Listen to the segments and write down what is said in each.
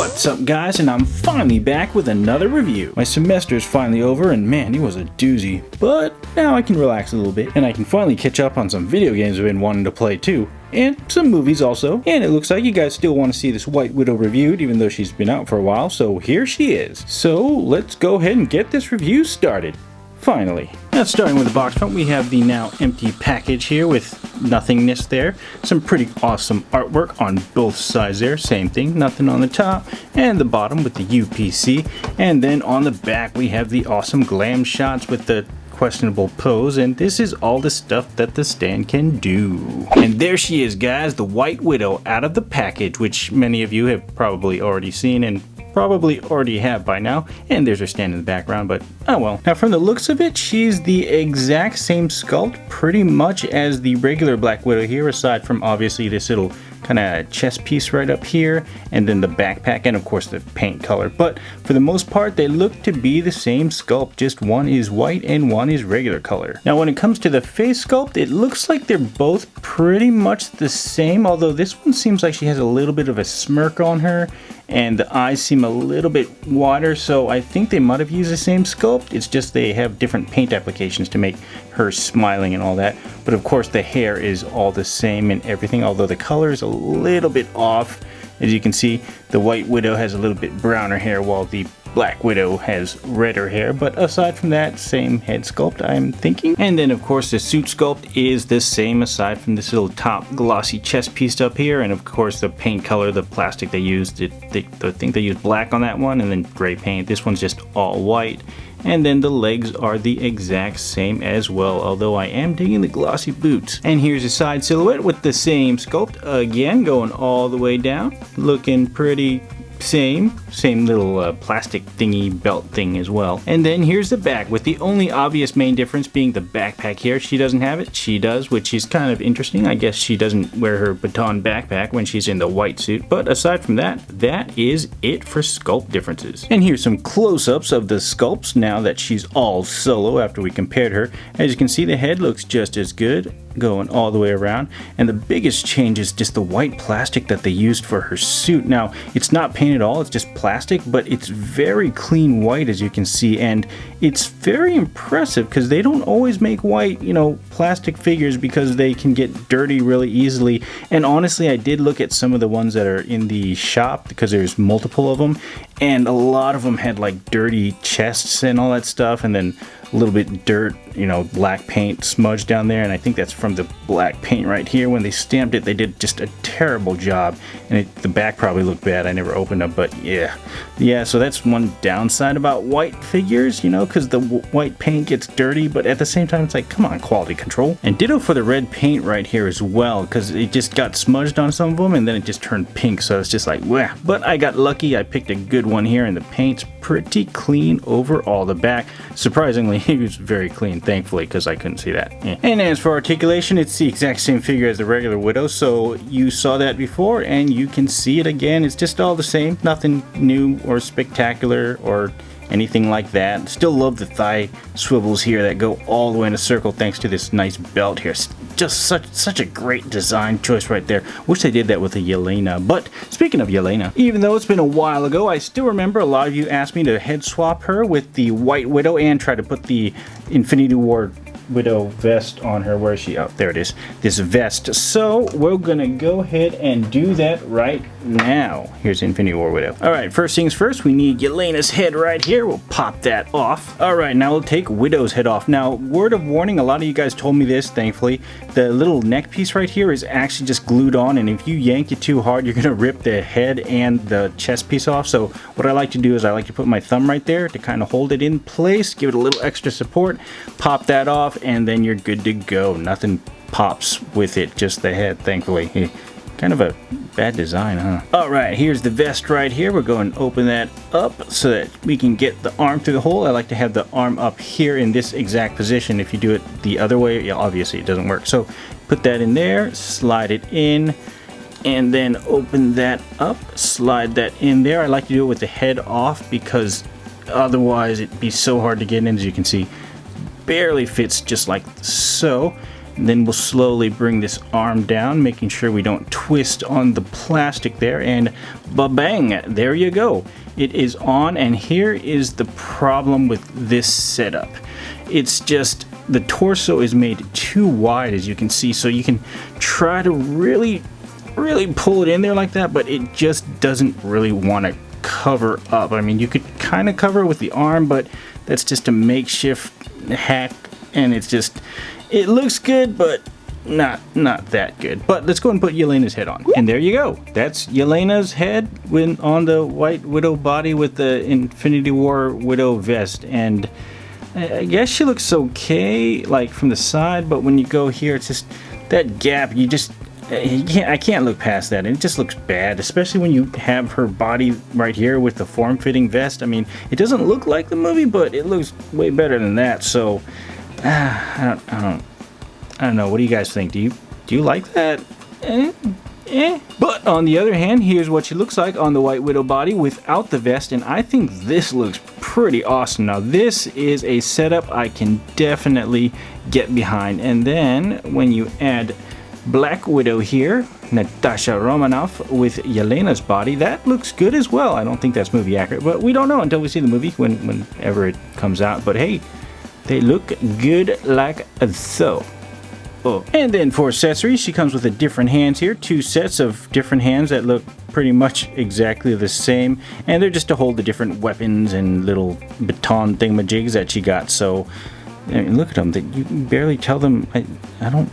What's up guys, and I'm finally back with another review. My semester's finally over and man, it was a doozy. But now I can relax a little bit and I can finally catch up on some video games I've been wanting to play too. And some movies also. And it looks like you guys still want to see this White Widow reviewed even though she's been out for a while, so here she is. So let's go ahead and get this review started. Finally. Now starting with the box front, we have the now empty package here with nothingness there. Some pretty awesome artwork on both sides there. Same thing, nothing on the top and the bottom with the UPC. And then on the back we have the awesome glam shots with the questionable pose, and this is all the stuff that the stand can do. And there she is guys, the White Widow out of the package, which many of you have probably already seen and probably already have by now, and there's her stand in the background, but oh well. Now from the looks of it, she's the exact same sculpt pretty much as the regular Black Widow here, aside from obviously this little kind of chest piece right up here, and then the backpack, and of course the paint color. But for the most part, they look to be the same sculpt, just one is white and one is regular color. Now when it comes to the face sculpt, it looks like they're both pretty much the same, although this one seems like she has a little bit of a smirk on her, and the eyes seem a little bit wider, so I think they might have used the same sculpt. It's just they have different paint applications to make her smiling and all that. But of course the hair is all the same and everything, although the color is a little bit off. As you can see, the White Widow has a little bit browner hair while the Black Widow has redder hair, but aside from that, same head sculpt I'm thinking. And then of course the suit sculpt is the same aside from this little top glossy chest piece up here, and of course the paint color, the plastic they used, I think they used black on that one and then gray paint. This one's just all white. And then the legs are the exact same as well, although I am digging the glossy boots. And here's a side silhouette with the same sculpt again, going all the way down, looking pretty same little plastic thingy belt thing as well. And then here's the back, with the only obvious main difference being the backpack here. She doesn't have it, she does, which is kind of interesting. I guess she doesn't wear her baton backpack when she's in the white suit, but aside from that, that is it for sculpt differences. And here's some close-ups of the sculpts now that she's all solo after we compared her. As you can see, the head looks just as good, going all the way around, and the biggest change is just the white plastic that they used for her suit. Now it's not paint at all, it's just plastic, but it's very clean white as you can see, and it's very impressive because they don't always make white, you know, plastic figures because they can get dirty really easily. And honestly, I did look at some of the ones that are in the shop because there's multiple of them, and a lot of them had like dirty chests and all that stuff, and then a little bit dirt, you know, black paint smudged down there, and I think that's from the black paint right here. When they stamped it, they did just a terrible job, and the back probably looked bad. I never opened them, but yeah, so that's one downside about white figures, you know, because the white paint gets dirty, but at the same time it's like, come on, quality control. And ditto for the red paint right here as well, because it just got smudged on some of them and then it just turned pink, so it's just like, wah. But I got lucky, I picked a good one here, and the paint's pretty clean overall. The back, surprisingly, it was very clean, thankfully, because I couldn't see that. And as for articulation, it's the exact same figure as the regular Widow, so you saw that before and you can see it again. It's just all the same, nothing new or spectacular or anything like that. Still love the thigh swivels here that go all the way in a circle thanks to this nice belt here. Just such a great design choice right there. Wish they did that with a Yelena. But speaking of Yelena, even though it's been a while ago, I still remember a lot of you asked me to head swap her with the White Widow and try to put the Infinity War Widow vest on her. Where is she? Oh, there it is. This vest. So we're gonna go ahead and do that right now. Here's Infinity War Widow. Alright, first things first, we need Yelena's head right here. We'll pop that off. Alright, now we'll take Widow's head off. Now, word of warning, a lot of you guys told me this, thankfully. The little neck piece right here is actually just glued on, and if you yank it too hard, you're gonna rip the head and the chest piece off. So what I like to do is I like to put my thumb right there to kind of hold it in place, give it a little extra support, pop that off, and then you're good to go. Nothing pops with it, just the head, thankfully. Kind of a bad design, huh? Alright, here's the vest right here. We're going to open that up so that we can get the arm through the hole. I like to have the arm up here in this exact position. If you do it the other way, yeah, obviously it doesn't work. So put that in there, slide it in, and then open that up, slide that in there. I like to do it with the head off because otherwise it'd be so hard to get in. As you can see, barely fits just like so. And then we'll slowly bring this arm down, making sure we don't twist on the plastic there, and ba-bang, there you go. It is on, and here is the problem with this setup. It's just the torso is made too wide, as you can see, so you can try to really pull it in there like that, but it just doesn't really want to cover up. I mean, you could kind of cover it with the arm, but that's just a makeshift hack, and it's just, it looks good, but not that good. But let's go and put Yelena's head on. And there you go. That's Yelena's head when on the White Widow body with the Infinity War Widow vest. And I guess she looks okay, like from the side, but when you go here, it's just that gap. I can't look past that, and it just looks bad, especially when you have her body right here with the form-fitting vest. I mean, it doesn't look like the movie, but it looks way better than that. So I don't know. What do you guys think? Do you like that? But on the other hand, here's what she looks like on the White Widow body without the vest, and I think this looks pretty awesome. Now, this is a setup I can definitely get behind. And then when you add Black Widow here, Natasha Romanoff with Yelena's body, that looks good as well. I don't think that's movie accurate, but we don't know until we see the movie whenever it comes out. But hey, they look good like so. Oh. And then for accessories, she comes with a different hands here. 2 sets of different hands that look pretty much exactly the same. And they're just to hold the different weapons and little baton thingamajigs that she got. So, I mean, look at them. You can barely tell them. I don't,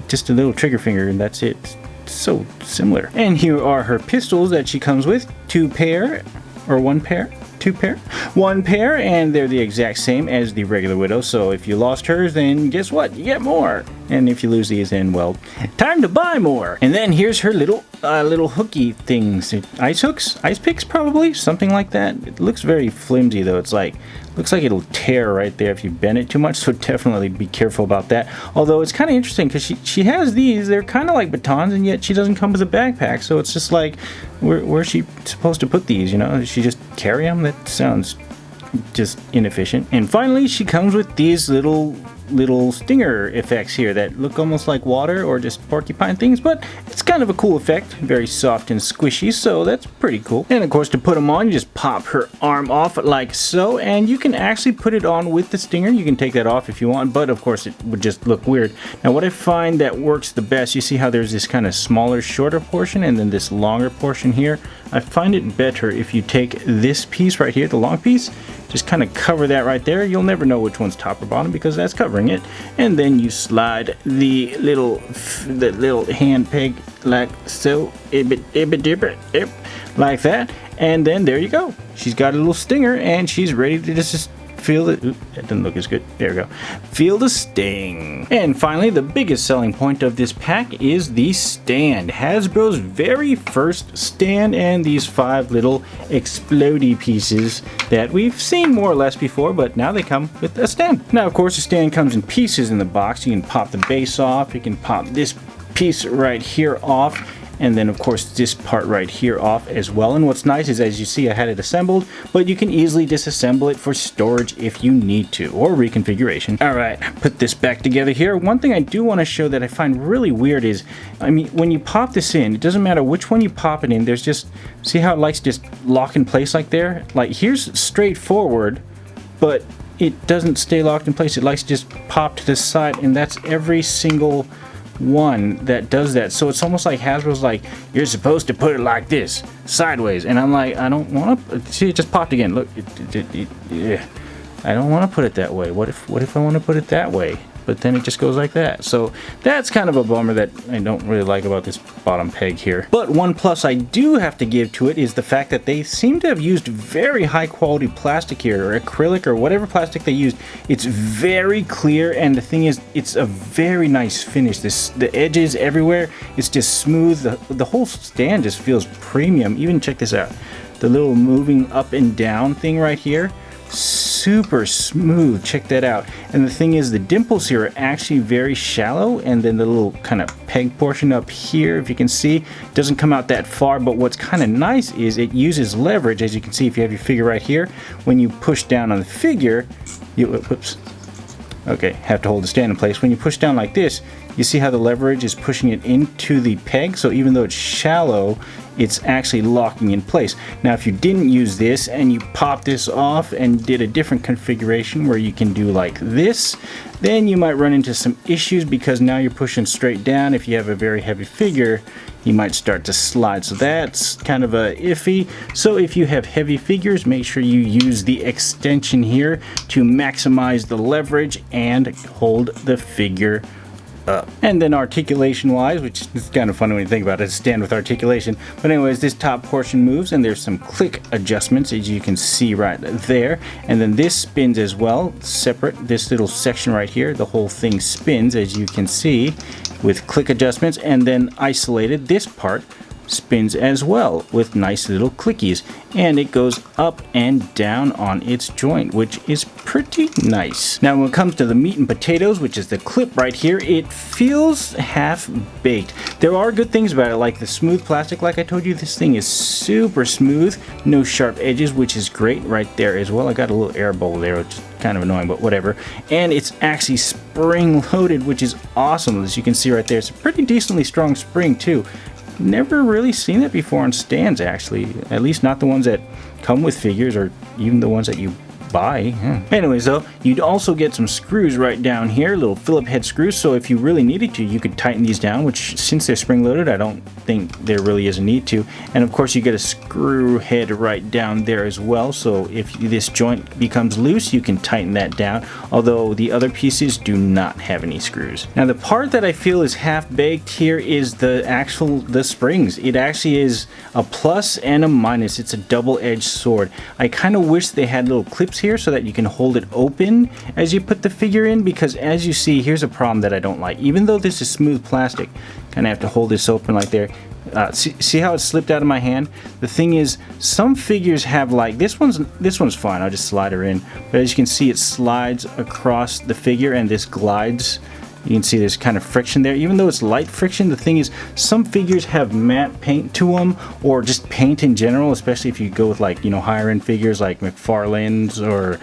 just a little trigger finger and that's it. It's so similar. And here are her pistols that she comes with. 2 pair, or 1 pair. 2 pair, 1 pair, and they're the exact same as the regular Widow. So if you lost hers, then guess what? You get more. And if you lose these, then well, time to buy more. And then here's her little hooky things. Ice hooks, ice picks, probably something like that. It looks very flimsy though. It's like, looks like it'll tear right there if you bend it too much. So definitely be careful about that. Although it's kind of interesting because she has these. They're kind of like batons, and yet she doesn't come with a backpack. So it's just like, where's she supposed to put these? You know, does she just carry them? That sounds just inefficient. And finally, she comes with these little stinger effects here that look almost like water or just porcupine things, but it's kind of a cool effect. Very soft and squishy, so that's pretty cool. And of course, to put them on, you just pop her arm off like so, and you can actually put it on with the stinger. You can take that off if you want, but of course it would just look weird. Now what I find that works the best, you see how there's this kind of smaller, shorter portion and then this longer portion here. I find it better if you take this piece right here, the long piece, just kind of cover that right there. You'll never know which one's top or bottom because that's covering it. And then you slide the little hand peg like so, like that. And then there you go. She's got a little stinger and she's ready to just feel it. Oop, that didn't look as good. There we go. Feel the sting. And finally, the biggest selling point of this pack is the stand. Hasbro's very first stand, and these 5 little explodey pieces that we've seen more or less before, but now they come with a stand. Now, of course, the stand comes in pieces in the box. You can pop the base off. You can pop this piece right here off. And then of course this part right here off as well. And what's nice is, as you see, I had it assembled, but you can easily disassemble it for storage if you need to, or reconfiguration. All right, put this back together here. One thing I do want to show that I find really weird is, I mean, when you pop this in, it doesn't matter which one you pop it in, there's just, see how it likes to just lock in place like there? Like here's straightforward, but it doesn't stay locked in place. It likes to just pop to the side, and that's every single one that does that. So it's almost like Hasbro's like, you're supposed to put it like this, sideways, and I'm like, I don't want to. See, it just popped again. Look, I don't want to put it that way. What if I want to put it that way? But then it just goes like that. So that's kind of a bummer that I don't really like about this bottom peg here. But one plus I do have to give to it is the fact that they seem to have used very high quality plastic here, or acrylic, or whatever plastic they used. It's very clear, and the thing is, it's a very nice finish. The edges everywhere, it's just smooth. The whole stand just feels premium. Even check this out. The little moving up and down thing right here, super smooth. Check that out. And the thing is, the dimples here are actually very shallow, and then the little kind of peg portion up here, if you can see, doesn't come out that far. But what's kind of nice is it uses leverage, as you can see if you have your figure right here. When you push down on the figure, Okay, have to hold the stand in place. When you push down like this, you see how the leverage is pushing it into the peg, so even though it's shallow, it's actually locking in place. Now if you didn't use this and you pop this off and did a different configuration where you can do like this, then you might run into some issues because now you're pushing straight down. If you have a very heavy figure, you might start to slide, so that's kind of a iffy. So if you have heavy figures, make sure you use the extension here to maximize the leverage and hold the figure up. And then articulation wise, which is kind of funny when you think about it, stand with articulation, but anyways, this top portion moves and there's some click adjustments, as you can see right there, and then this spins as well, separate. This little section right here, the whole thing spins, as you can see, with click adjustments, and then isolated, this part spins as well with nice little clickies, and it goes up and down on its joint, which is pretty nice. Now when it comes to the meat and potatoes, which is the clip right here, it feels half baked. There are good things about it, like the smooth plastic. Like I told you, this thing is super smooth, no sharp edges, which is great right there as well. I got a little air bowl there, which is kind of annoying, but whatever. And it's actually spring loaded, which is awesome. As you can see right there, it's a pretty decently strong spring too. Never really seen that before on stands, actually. At least not the ones that come with figures, or even the ones that you buy. Anyways though, you'd also get some screws right down here, little Phillip head screws, so if you really needed to, you could tighten these down, which since they're spring loaded, I don't think there really is a need to. And of course you get a screw head right down there as well, so if this joint becomes loose, you can tighten that down, although the other pieces do not have any screws. Now the part that I feel is half baked here is the springs. It actually is a plus and a minus. It's a double-edged sword. I kind of wish they had little clips here so that you can hold it open as you put the figure in, because as you see, here's a problem that I don't like. Even though this is smooth plastic, kind of have to hold this open like there. See how it slipped out of my hand? The thing is, some figures have, like this one's fine, I'll just slide her in, but as you can see, it slides across the figure and this glides. You can see there's kind of friction there, even though it's light friction. The thing is, some figures have matte paint to them, or just paint in general, especially if you go with, like, you know, higher end figures like McFarlane's or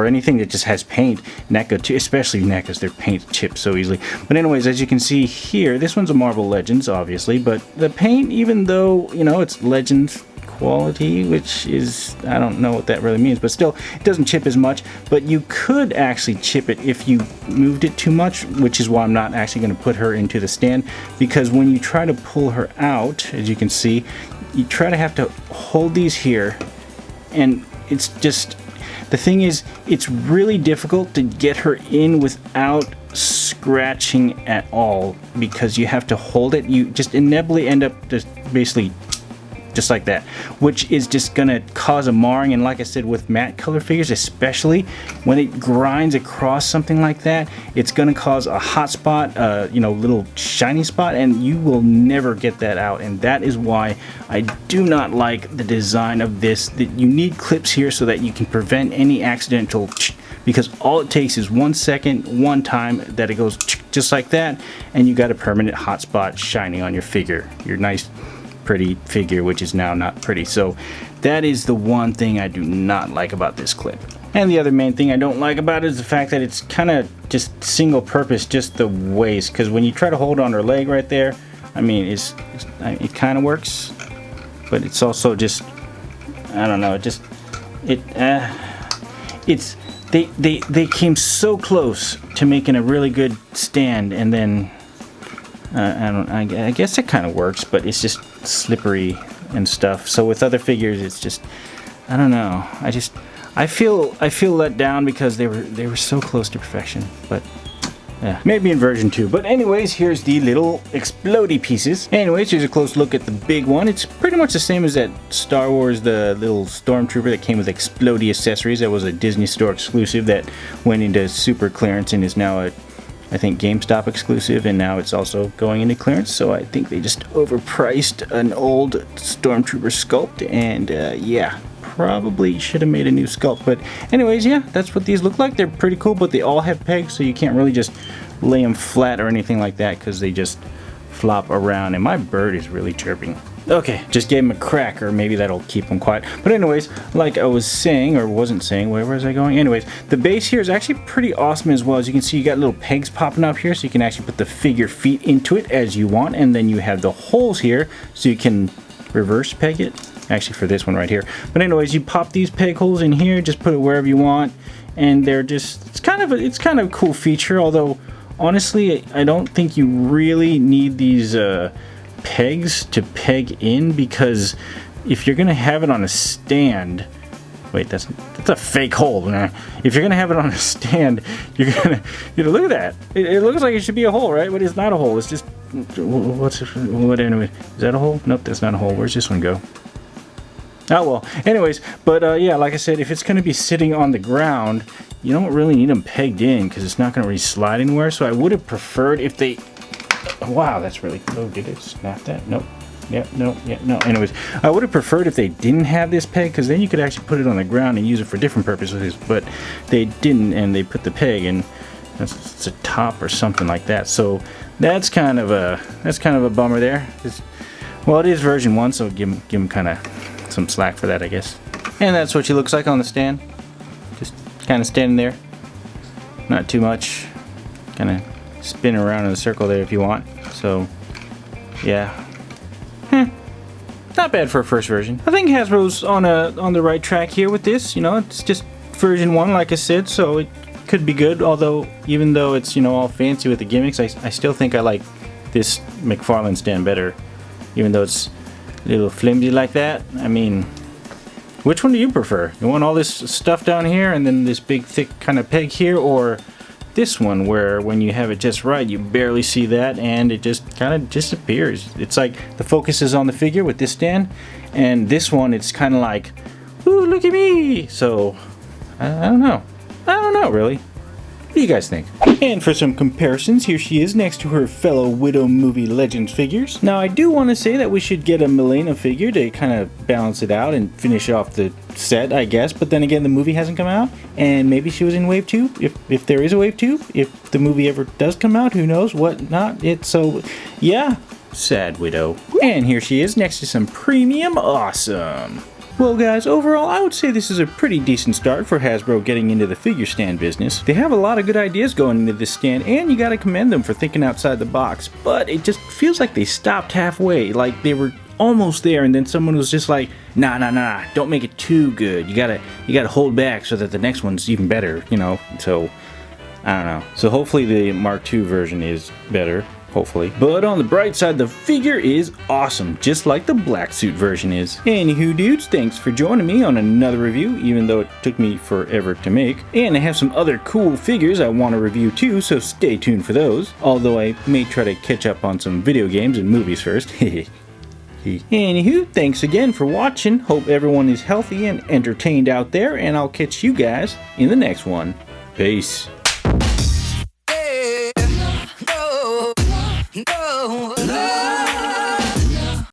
anything that just has paint. NECA too, especially NECA's, their paint chips so easily. But anyways, as you can see here, this one's a Marvel Legends, obviously, but the paint, even though, you know, it's Legends quality, which is, I don't know what that really means, but still, it doesn't chip as much. But you could actually chip it if you moved it too much, which is why I'm not actually going to put her into the stand, because when you try to pull her out, as you can see, you try to have to hold these here, and it's just, the thing is, it's really difficult to get her in without scratching at all, because you have to hold it. You just inevitably end up just basically just like that, which is just gonna cause a marring. And like I said, with matte color figures, especially when it grinds across something like that, it's gonna cause a hot spot, you know, little shiny spot, and you will never get that out. And that is why I do not like the design of this. That you need clips here so that you can prevent any accidental, because all it takes is 1 second, one time that it goes just like that, and you got a permanent hot spot shining on your figure, your nice pretty figure, which is now not pretty. So that is the one thing I do not like about this clip. And the other main thing I don't like about it is the fact that it's kind of just single purpose, just the waist, because when you try to hold on her leg right there, I mean, it kind of works, but it's also just, I don't know, they came so close to making a really good stand, and then I guess it kind of works, but it's just slippery and stuff. So with other figures, it's just, I don't know. I feel let down because they were so close to perfection. But yeah, maybe in version 2. But anyways, here's the little explodey pieces. Anyways, here's a close look at the big one. It's pretty much the same as that Star Wars, the little Stormtrooper that came with explodey accessories. That was a Disney Store exclusive that went into super clearance and is now a, I think, GameStop exclusive, and now it's also going into clearance. So I think they just overpriced an old Stormtrooper sculpt, and yeah, probably should have made a new sculpt. But anyways, yeah, that's what these look like. They're pretty cool, but they all have pegs, so you can't really just lay them flat or anything like that, because they just flop around. And my bird is really chirping. Okay, just gave him a crack, or maybe that'll keep him quiet. But anyways, like I was saying, or wasn't saying, where was I going? Anyways, the base here is actually pretty awesome as well. As you can see, you got little pegs popping up here, so you can actually put the figure feet into it as you want. And then you have the holes here, so you can reverse peg it. Actually, for this one right here. But anyways, you pop these peg holes in here, just put it wherever you want. And they're just, it's kind of a cool feature, although honestly, I don't think you really need these pegs to peg in, because if you're gonna have it on a stand, wait, that's a fake hole. If you're gonna have it on a stand, you're gonna, look at that. It looks like it should be a hole, right? But it's not a hole. It's just, what anyway? Is that a hole? Nope, that's not a hole. Where's this one go? Oh well. Anyways, but yeah, like I said, if it's gonna be sitting on the ground, you don't really need them pegged in, because it's not gonna really slide anywhere. So I would have preferred if they. Wow, that's really. Oh, did it snap that? Nope. Yeah, no, yeah, no. Anyways, I would have preferred if they didn't have this peg, because then you could actually put it on the ground and use it for different purposes. But they didn't, and they put the peg in. It's a top or something like that. So that's kind of a bummer there. Well, it is version 1, so give them kind of some slack for that, I guess. And that's what she looks like on the stand. Just kind of standing there. Not too much. Kind of spin around in a circle there if you want. So, yeah. Not bad for a first version. I think Hasbro's on the right track here with this. It's just version 1, like I said, so it could be good. Although, even though it's all fancy with the gimmicks, I still think I like this McFarlane stand better, even though it's a little flimsy like that. I mean, which one do you prefer? You want all this stuff down here and then this big thick kind of peg here, or this one where when you have it just right, you barely see that and it just kind of disappears? It's like the focus is on the figure with this stand, and this one it's kind of like, ooh, look at me. So I don't know really. What do you guys think? And for some comparisons, here she is next to her fellow Widow movie Legends figures. Now I do want to say that we should get a Milena figure to kind of balance it out and finish off the set, I guess. But then again, the movie hasn't come out, and maybe she was in Wave 2, if there is a Wave 2. If the movie ever does come out, who knows what not. So yeah, sad Widow. And here she is next to some premium awesome. Well guys, overall I would say this is a pretty decent start for Hasbro getting into the figure stand business. They have a lot of good ideas going into this stand, and you gotta commend them for thinking outside the box, but it just feels like they stopped halfway, like they were almost there and then someone was just like, nah, don't make it too good. You gotta hold back so that the next one's even better, so I don't know. So hopefully the Mark II version is better. Hopefully. But on the bright side, the figure is awesome, just like the black suit version is. Anywho dudes, thanks for joining me on another review, even though it took me forever to make. And I have some other cool figures I want to review too, so stay tuned for those. Although I may try to catch up on some video games and movies first. Anywho, thanks again for watching. Hope everyone is healthy and entertained out there, and I'll catch you guys in the next one. Peace.